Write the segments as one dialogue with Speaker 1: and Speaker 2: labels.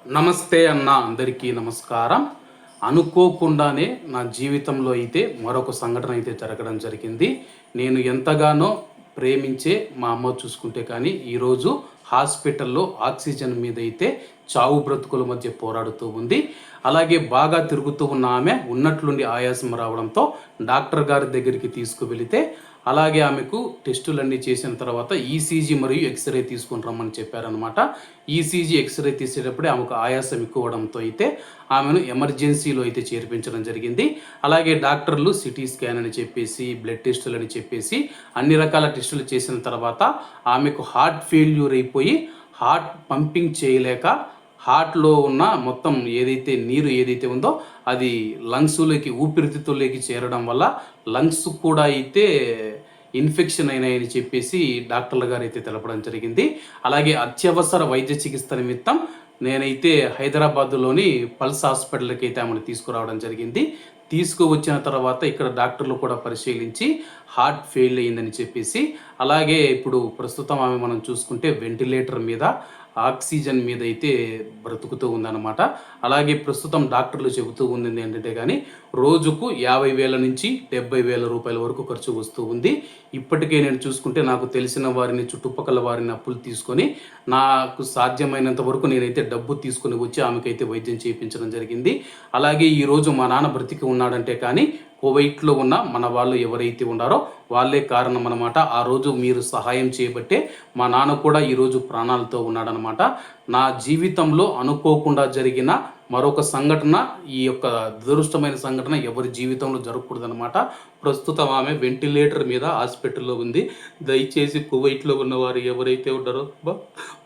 Speaker 1: నమస్తే అన్న, అందరికీ నమస్కారం. అనుకోకుండానే నా జీవితంలో అయితే మరొక సంఘటన అయితే జరగడం జరిగింది. నేను ఎంతగానో ప్రేమించే మా అమ్మ చూసుకుంటే కానీ ఈరోజు హాస్పిటల్లో ఆక్సిజన్ మీద అయితే చావు బ్రతుకుల మధ్య పోరాడుతూ ఉంది. అలాగే బాగా తిరుగుతూ ఉన్న ఆమె ఉన్నట్లుండి ఆయాసం రావడంతో డాక్టర్ గారి దగ్గరికి తీసుకువెళితే అలాగే ఆమెకు టెస్టులన్నీ చేసిన తర్వాత ఈసీజీ మరియు ఎక్స్రే తీసుకుని రమ్మని చెప్పారనమాట. ఈసీజీ ఎక్స్రే తీసేటప్పుడే ఆమెకు ఆయాసం ఎక్కువడంతో అయితే ఆమెను ఎమర్జెన్సీలో అయితే చేర్పించడం జరిగింది. అలాగే డాక్టర్లు సిటీ స్కాన్ అని చెప్పేసి బ్లడ్ టెస్టులు అని చెప్పేసి అన్ని రకాల టెస్టులు చేసిన తర్వాత ఆమెకు హార్ట్ ఫెయిల్యూర్ అయిపోయి హార్ట్ పంపింగ్ చేయలేక హార్ట్లో ఉన్న మొత్తం నీరు ఏదైతే ఉందో అది లంగ్స్లోకి ఊపిరితిత్తుల్లోకి చేరడం వల్ల లంగ్స్ కూడా అయితే ఇన్ఫెక్షన్ అయినాయని చెప్పేసి డాక్టర్ల గారు అయితే తెలపడం జరిగింది. అలాగే అత్యవసర వైద్య చికిత్స నిమిత్తం నేనైతే హైదరాబాద్లోని పల్స్ హాస్పిటల్కి అయితే ఆమెను తీసుకురావడం జరిగింది. తీసుకువచ్చిన తర్వాత ఇక్కడ డాక్టర్లు కూడా పరిశీలించి హార్ట్ ఫెయిల్ అయిందని చెప్పేసి అలాగే ఇప్పుడు ప్రస్తుతం ఆమె మనం చూసుకుంటే వెంటిలేటర్ మీద ఆక్సిజన్ మీద అయితే బ్రతుకుతూ ఉందన్నమాట. అలాగే ప్రస్తుతం డాక్టర్లు చెబుతూ ఉంది ఏంటంటే కానీ రోజుకు 50,000 నుంచి 70,000 రూపాయల వరకు ఖర్చు వస్తూ ఉంది. ఇప్పటికే నేను చూసుకుంటే నాకు తెలిసిన వారిని చుట్టుపక్కల వారిని అప్పులు తీసుకొని నాకు సాధ్యమైనంత వరకు నేనైతే డబ్బు తీసుకొని వచ్చి ఆమెకైతే వైద్యం చేయించడం జరిగింది. అలాగే ఈరోజు మా నాన్న బ్రతికి ఉన్నాడంటే కానీ కువైట్లో ఉన్న మన వాళ్ళు ఎవరైతే ఉన్నారో వాళ్ళే కారణం అనమాట. ఆ రోజు మీరు సహాయం చేయబట్టే మా నాన్న కూడా ఈరోజు ప్రాణాలతో ఉన్నాడనమాట. నా జీవితంలో అనుకోకుండా జరిగిన మరొక సంఘటన, ఈ యొక్క దురదృష్టమైన సంఘటన ఎవరి జీవితంలో జరగకూడదనమాట. ప్రస్తుతం ఆమె వెంటిలేటర్ మీద హాస్పిటల్లో ఉంది. దయచేసి కువైట్లో ఉన్నవారు ఎవరైతే ఉన్నారో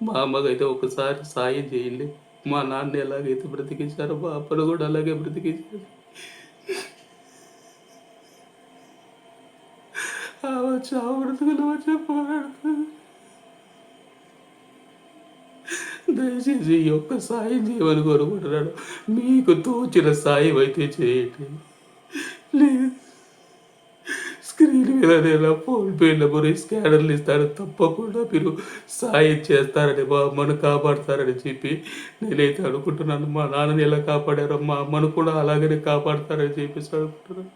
Speaker 1: మా అమ్మకైతే ఒకసారి సాయం చేయండి. మా నాన్న ఎలాగైతే బ్రతికించారో మా అప్పను కూడా అలాగే బ్రతికించారు. చావు బ్రతుకులు వచ్చే పోరాడుతుంది. దయచేసి ఈ యొక్క సాయం చేయమని కోరుకుంటున్నాడు. మీకు తోచిన సాయం అయితే చేయండి. లేదు స్క్రీన్ మీద నేను ఫోన్పే నెంబర్ స్కానర్లు ఇస్తాను, తప్పకుండా మీరు సాయం చేస్తారని మా అమ్మను కాపాడతారని చెప్పి నేనైతే అనుకుంటున్నాను. మా నాన్నని ఎలా కాపాడారో మా అమ్మను కూడా అలాగనే కాపాడతారని చెప్పేసి అనుకుంటున్నాను.